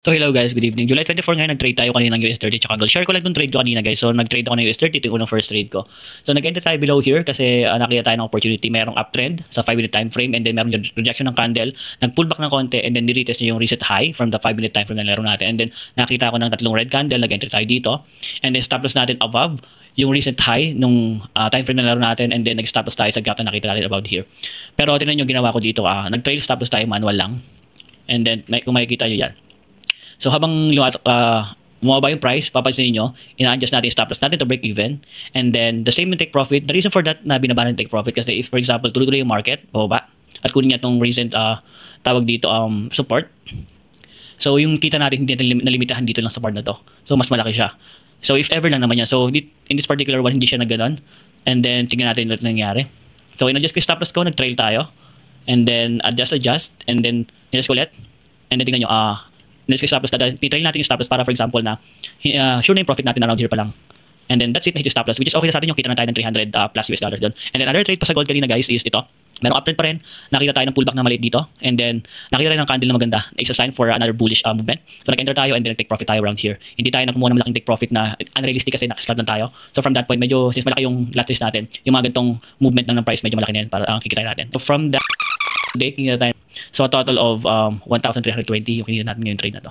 So hello guys, good evening. July 24 ngayon, nag-trade tayo kanina ng US 30 tsaka gold. Share ko lang itong trade ko kanina guys. So nag-trade ako ng US 30, ito yung unang first trade ko. So nag-enter tayo below here kasi nakita tayo ng opportunity. Merong uptrend sa 5-minute time frame and then merong rejection ng candle. Nag-pull back ng konti and then niretest niya yung reset high from the 5-minute time frame na laro natin. And then nakita ako ng tatlong red candle, nag-enter tayo dito. And then stop loss natin above yung recent high nung time frame na laro natin and then nag-stop loss tayo sa gap na nakita natin about here. Pero tingnan yung ginawa ko dito, nag-trail stop loss tayo manual lang. And then kung makikita nyo yan. So habang bumaba yung price, papansin niyo, ina-adjust natin yung stop loss natin to break even. And then the same yung take profit. The reason for that na binaba ng take profit kasi if for example tuloy-tuloy yung market, bababa at kunin niya itong recent tawag dito support. So yung kita natin hindi nalimitahan dito lang sa part na to. So mas malaki siya. So if ever lang naman yan. So in this particular one hindi siya nagganon. And then tingnan natin ano nangyari. So in-adjust ko yung stop loss ko, nag-trail tayo. And then adjust and then adjust ko ulit. And then tingnan nyo next stop loss, titry natin yung stop loss para for example na sure na yung profit natin around here pa lang. And then that's it na hit stop loss, which is okay na sa atin yung kita na tayo ng 300 plus US dollars doon. And then another trade pa sa gold kanina guys is ito. Merong uptrend pa rin. Nakita tayo ng pullback na maliit dito. And then nakita tayo ng candle na maganda. It's a sign for another bullish movement. So nag-enter tayo and then take profit tayo around here. Hindi tayo nakumuha ng malaking take profit na unrealistic kasi nakascalp lang tayo. So from that point, medyo since malaki yung lot size natin, yung mga ganitong movement ng price medyo malaki na yan para kikita natin. So from that date, kinita tayo. So a total of 1,320 yung kinita natin ngayong trade na to.